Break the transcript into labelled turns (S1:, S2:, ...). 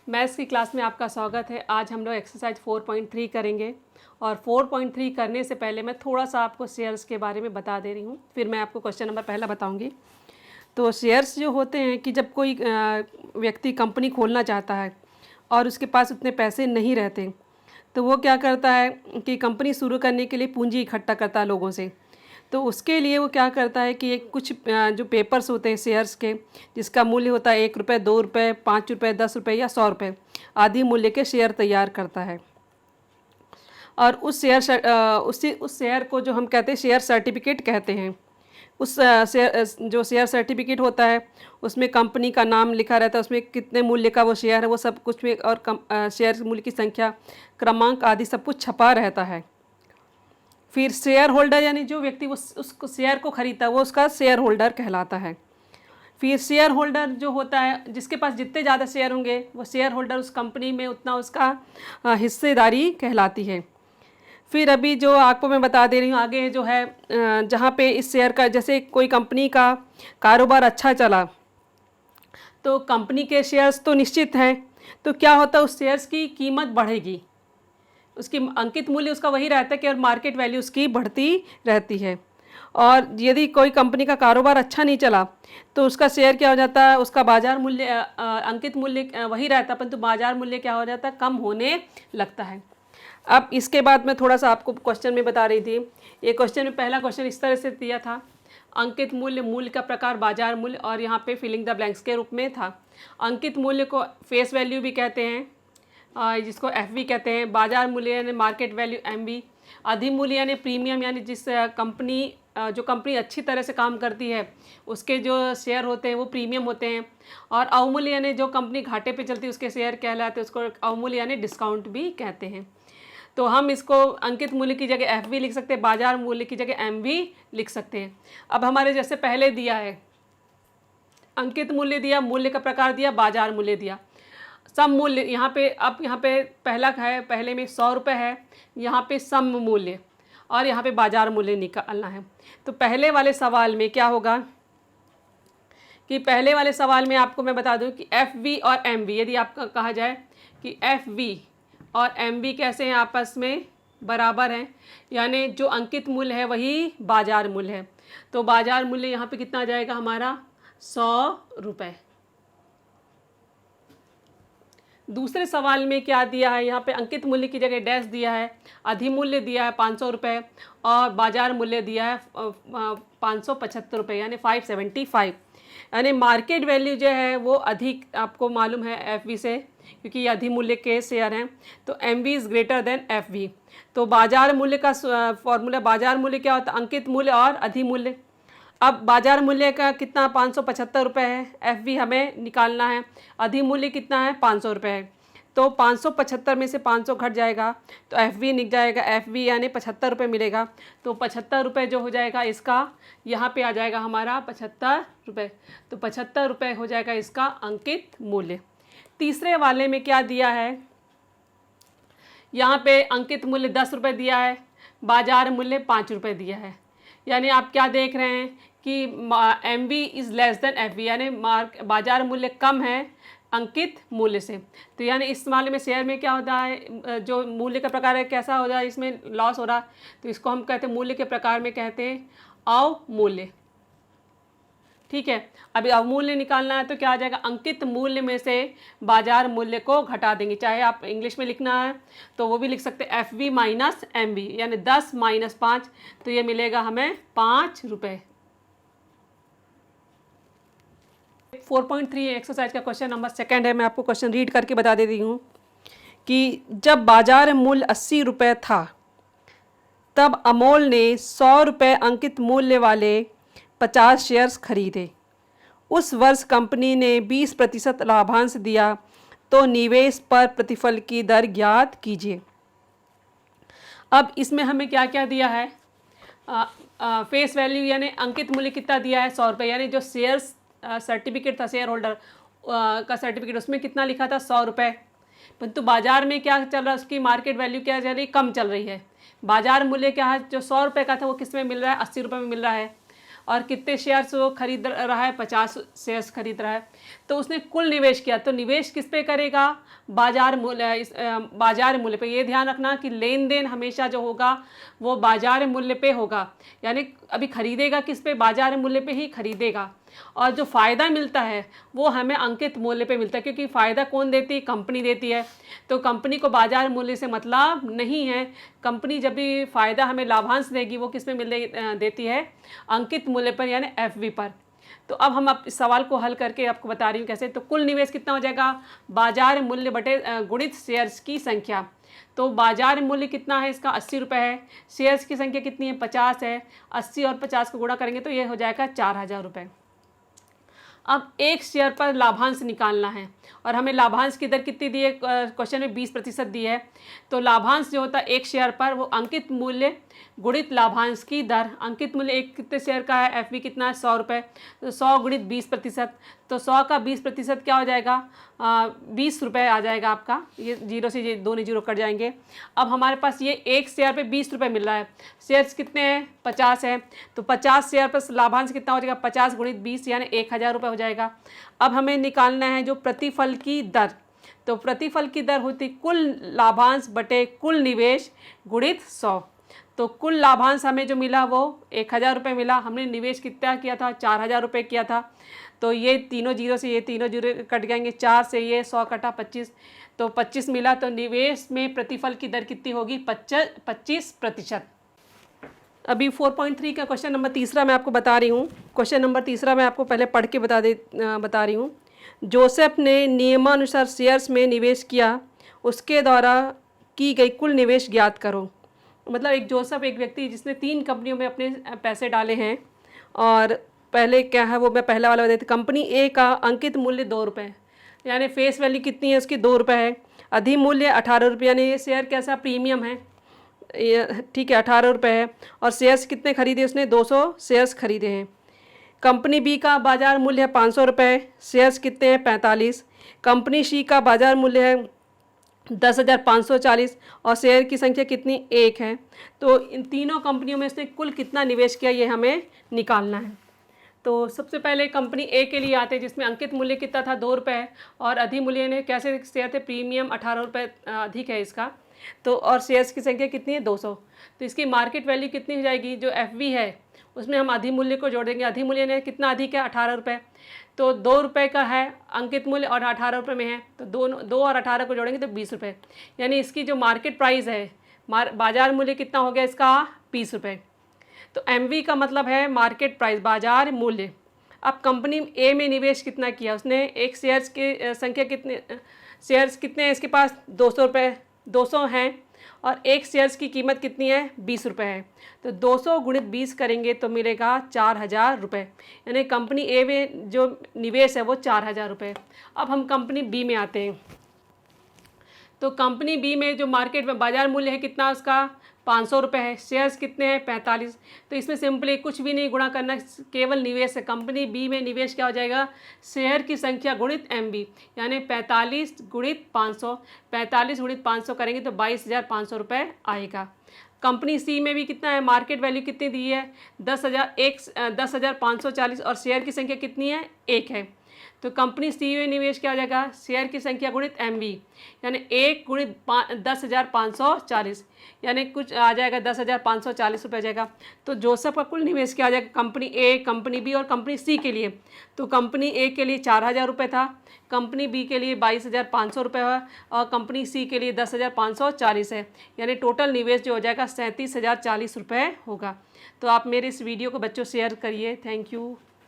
S1: Maths की class में आपका स्वागत है। आज हम लोग एक्सरसाइज 4.3 करेंगे और 4.3 करने से पहले मैं थोड़ा सा आपको शेयर्स के बारे में बता दे रही हूँ, फिर मैं आपको क्वेश्चन नंबर पहला बताऊँगी। तो शेयर्स जो होते हैं कि जब कोई व्यक्ति कंपनी खोलना चाहता है और उसके पास उतने पैसे नहीं रहते, तो वो क्या करता है कि कंपनी शुरू करने के लिए पूंजी इकट्ठा करता है लोगों से। तो उसके लिए वो क्या करता है कि एक कुछ जो पेपर्स होते हैं शेयर्स के, जिसका मूल्य होता है 1 रुपये, 2 रुपये, 5 रुपये, 10 रुपये या 100 रुपये आदि मूल्य के शेयर तैयार करता है। और उस शेयर को जो हम कहते हैं शेयर सर्टिफिकेट कहते हैं। उस जो शेयर सर्टिफिकेट होता है उसमें कंपनी का नाम लिखा रहता है, उसमें कितने मूल्य का वो शेयर है वो सब कुछ में, और शेयर मूल्य की संख्या, क्रमांक आदि सब कुछ छपा रहता है। फिर शेयर होल्डर यानी जो व्यक्ति उस शेयर को खरीदता है वो उसका शेयर होल्डर कहलाता है। फिर शेयर होल्डर जो होता है, जिसके पास जितने ज़्यादा शेयर होंगे वो शेयर होल्डर उस कंपनी में उतना उसका हिस्सेदारी कहलाती है। फिर अभी जो आपको मैं बता दे रही हूँ आगे जो है, जहाँ पे इस शेयर का, जैसे कोई कंपनी का कारोबार अच्छा चला तो कंपनी के शेयर्स तो निश्चित हैं, तो क्या होता है उस शेयर्स की कीमत बढ़ेगी, उसकी अंकित मूल्य उसका वही रहता है कि और मार्केट वैल्यू उसकी बढ़ती रहती है। और यदि कोई कंपनी का कारोबार अच्छा नहीं चला तो उसका शेयर क्या हो जाता है, उसका बाज़ार मूल्य अंकित मूल्य वही रहता है, परंतु बाज़ार मूल्य क्या हो जाता है, कम होने लगता है। अब इसके बाद मैं थोड़ा सा आपको क्वेश्चन में बता रही थी। ये क्वेश्चन में पहला क्वेश्चन इस तरह से दिया था, अंकित मूल्य, मूल्य का प्रकार बाजार मूल्य, और यहाँ पे फिलिंग द ब्लैंक्स के रूप में था। अंकित मूल्य को फेस वैल्यू भी कहते हैं, जिसको FV कहते हैं। बाजार मूल्य यानी मार्केट वैल्यू MV। अधिमूल्य यानी प्रीमियम, यानी जिस कंपनी जो कंपनी अच्छी तरह से काम करती है उसके जो शेयर होते हैं वो प्रीमियम होते हैं। और अवमूल्य यानी जो कंपनी घाटे पे चलती है उसके शेयर कहलाते हैं, उसको अवमूल्य यानी डिस्काउंट भी कहते हैं। तो हम इसको अंकित मूल्य की जगह FV लिख सकते हैं, बाजार मूल्य की जगह MV लिख सकते हैं। अब हमारे जैसे पहले दिया है, अंकित मूल्य दिया, मूल्य का प्रकार दिया, बाजार मूल्य दिया, सम मूल्य यहाँ पे। अब यहाँ पे पहला है, पहले में 100 रुपये है, यहाँ पे सम मूल्य और यहाँ पे बाजार मूल्य निकालना है। तो पहले वाले सवाल में क्या होगा कि पहले वाले सवाल में आपको मैं बता दूं कि FV और MV, यदि आपका कहा जाए कि FV और MV कैसे हैं, आपस में बराबर हैं, यानी जो अंकित मूल्य है वही बाजार मूल्य है, तो बाजार मूल्य यहाँ पे कितना आ जाएगा हमारा, 100 रुपये। दूसरे सवाल में क्या दिया है, यहाँ पे अंकित मूल्य की जगह डैश दिया है, अधिमूल्य दिया है 500 रुपये और बाजार मूल्य दिया है 575 रुपये यानी 575, यानी मार्केट वैल्यू जो है वो अधिक आपको मालूम है FV से, क्योंकि ये अधिमूल्य के शेयर हैं। तो MV is greater than FV। तो बाजार मूल्य का फॉर्मूला, बाजार मूल्य क्या होता है, अंकित मूल्य और अधिमूल्य। अब बाजार मूल्य का कितना, 575 रुपये है, FV हमें निकालना है, अधिमूल्य कितना है, 500 रुपये है। तो 575 में से 500 घट जाएगा तो FV निकल जाएगा, FV यानी 75 रुपये मिलेगा। तो 75 रुपये जो हो जाएगा इसका, यहाँ पे आ जाएगा हमारा 75 रुपये, तो 75 रुपये हो जाएगा इसका अंकित मूल्य। तीसरे वाले में क्या दिया है, यहाँ पे अंकित मूल्य 10 रुपये दिया है, बाजार मूल्य 5 रुपये दिया है, यानी आप क्या देख रहे हैं कि MV is less than FV, यानी बाजार मूल्य कम है अंकित मूल्य से। तो यानी इस मामले में शेयर में क्या होता है, जो मूल्य का प्रकार है कैसा हो रहा है, इसमें लॉस हो रहा है, तो इसको हम कहते हैं मूल्य के प्रकार में कहते हैं अवमूल्य। ठीक है, अभी अवमूल्य निकालना है तो क्या आ जाएगा, अंकित मूल्य में से बाजार मूल्य को घटा देंगे। चाहे आप इंग्लिश में लिखना है तो वो भी लिख सकते हैं FV माइनस MV, यानी 10 माइनस 5, तो ये मिलेगा हमें 5 रुपये। 4.3 एक्सरसाइज का क्वेश्चन नंबर सेकंड है, मैं आपको क्वेश्चन रीड करके बता देती हूँ कि जब बाजार मूल्य 80 रुपये था तब अमोल ने 100 रुपये अंकित मूल्य वाले 50 शेयर्स खरीदे। उस वर्ष कंपनी ने 20% लाभांश दिया, तो निवेश पर प्रतिफल की दर ज्ञात कीजिए। अब इसमें हमें क्या क्या दिया है, फेस वैल्यू यानी अंकित मूल्य कितना दिया है, 100 रुपये, यानी जो शेयर्स सर्टिफिकेट था शेयर होल्डर का सर्टिफिकेट, उसमें कितना लिखा था, 100 रुपये, परंतु बाजार में क्या चल रहा है, उसकी मार्केट वैल्यू क्या चल रही, कम चल रही है। बाजार मूल्य क्या है, जो 100 रुपये का था वो किस में मिल रहा है, 80 रुपये में मिल रहा है। और कितने शेयर्स वो खरीद रहा है, 50 शेयर्स खरीद रहा है। तो उसने कुल निवेश किया, तो निवेश किस पे करेगा, बाजार मूल्य, बाजार मूल्य पे। ये ध्यान रखना कि लेन देन हमेशा जो होगा वो बाजार मूल्य पे होगा, यानी अभी खरीदेगा किस पे, बाजार मूल्य पे ही खरीदेगा। और जो फ़ायदा मिलता है वो हमें अंकित मूल्य पे मिलता है, क्योंकि फ़ायदा कौन देती है, कंपनी देती है। तो कंपनी को बाजार मूल्य से मतलब नहीं है। कंपनी जब भी फ़ायदा हमें लाभांश देगी वो किस पे देती है, अंकित मूल्य पर, यानी एफवी पर। तो अब हम इस सवाल को हल करके आपको बता रही हूँ कैसे। तो कुल निवेश कितना हो जाएगा, बाजार मूल्य बटे गुणित शेयर्स की संख्या। तो बाजार मूल्य कितना है इसका, 80 रुपये है। शेयर्स की संख्या कितनी है, 50 है। 80 और 50 को गुणा करेंगे तो ये हो जाएगा 4000 रुपये। अब एक शेयर पर लाभांश निकालना है, और हमें लाभांश की दर कितनी दी है, क्वेश्चन में 20% दी है। तो लाभांश जो होता है एक शेयर पर, वो अंकित मूल्य गुणित लाभांश की दर। अंकित मूल्य एक कितने शेयर का है, एफवी कितना है, 100 रुपये। तो 100 गुणित 20%, तो 100 का 20% क्या हो जाएगा, 20 रुपये आ जाएगा आपका। ये जीरो से ये दोनों जीरो कट जाएंगे। अब हमारे पास ये एक शेयर पे 20 रुपये मिल रहा है, शेयर्स कितने हैं, 50 है। तो 50 शेयर पर लाभांश कितना हो जाएगा, 50 गुणित 20 यानी 1000 रुपये हो जाएगा। अब हमें निकालना है जो प्रतिफल की दर। तो प्रतिफल की दर होती कुल लाभांश बटे कुल निवेश गुणित 100। तो कुल लाभांश हमें जो मिला वो 1000 रुपये मिला। हमने निवेश कितना किया था, 4000 रुपये किया था। तो ये तीनों जीरो से ये तीनों जीरो कट जाएंगे, 4 से ये 100 कटा 25, तो 25 मिला। तो निवेश में प्रतिफल की दर कितनी होगी, 25%। अभी 4.3 का क्वेश्चन नंबर तीसरा मैं आपको बता रही हूँ। क्वेश्चन नंबर तीसरा मैं आपको पहले पढ़ के बता रही हूँ। जोसेफ ने नियमानुसार शेयर्स में निवेश किया, उसके द्वारा की गई कुल निवेश ज्ञात करो। मतलब एक जोसेफ एक व्यक्ति जिसने 3 कंपनियों में अपने पैसे डाले हैं, और पहले क्या है वो मैं पहला वाला बता देती। कंपनी ए का अंकित मूल्य 2 रुपये, यानी फेस वैल्यू कितनी है उसकी, 2 रुपये है। अधिमूल्य 18 रुपये, यानी ये शेयर कैसा प्रीमियम है, ये ठीक है 18 रुपये है। और शेयर्स कितने खरीदे उसने, 200 शेयर्स खरीदे हैं। कंपनी बी का बाजार मूल्य है 500 रुपये, शेयर्स कितने हैं, 45। कंपनी सी का बाजार मूल्य है 10,540 और शेयर की संख्या कितनी, 1 है। तो इन तीनों कंपनियों में इसने कुल कितना निवेश किया ये हमें निकालना है। तो सबसे पहले कंपनी ए के लिए आते हैं, जिसमें अंकित मूल्य कितना था, 2 रुपये है, और अधिमूल्य ने कैसे शेयर थे, प्रीमियम 18 रुपये अधिक है इसका। तो और शेयर्स की संख्या कितनी है, 200। तो इसकी मार्केट वैल्यू कितनी हो जाएगी, जो एफवी है उसमें हम अधिमूल्य को जोड़ देंगे। अधिमूल्य ने कितना अधिक है, 18 रुपये। तो 2 रुपये का है अंकित मूल्य और 18 रुपये में है, तो 2 और 18 को जोड़ेंगे तो 20 रुपये। यानी इसकी जो मार्केट प्राइस है, बाजार मूल्य कितना हो गया इसका, 20 रुपये। तो एमवी का मतलब है मार्केट प्राइस, बाजार मूल्य। अब कंपनी ए में निवेश कितना किया उसने, एक शेयर्स की संख्या कितने, शेयर्स कितने हैं इसके पास, 200 रुपये, 200 हैं, और एक शेयर्स की कीमत कितनी है, 20 रुपये है। तो 200 गुणित 20 करेंगे तो मिलेगा 4000 रुपये, यानी कंपनी ए में जो निवेश है वो 4000 रुपये। अब हम कंपनी बी में आते हैं। तो कंपनी बी में जो मार्केट में बाजार मूल्य है कितना उसका, 500 रुपये है। शेयर्स कितने हैं, 45। तो इसमें सिंपली कुछ भी नहीं गुणा करना, केवल निवेश है। कंपनी बी में निवेश क्या हो जाएगा, शेयर की संख्या गुणित एमबी, यानी 45 गुणित 500। 45 गुणित 500 करेंगे तो 22,500 रुपये आएगा। कंपनी सी में भी कितना है, मार्केट वैल्यू कितनी दी है, 10,540, और शेयर की संख्या कितनी है, 1 है। तो कंपनी सी में निवेश क्या हो जाएगा, शेयर की संख्या गुणित एमबी, यानी 1 गुणित 10,540, यानी कुछ आ जाएगा 10,540 रुपये आ जाएगा। तो जोसेफ का कुल निवेश क्या आ जाएगा, कंपनी ए, कंपनी बी और कंपनी सी के लिए। तो कंपनी ए के लिए 4000 रुपये था, कंपनी बी के लिए 22,500 रुपये है, और कंपनी सी के लिए 10,540 है। यानी टोटल निवेश जो हो जाएगा 37,040 रुपये होगा। तो आप मेरे इस वीडियो को बच्चों शेयर करिए। Thank you.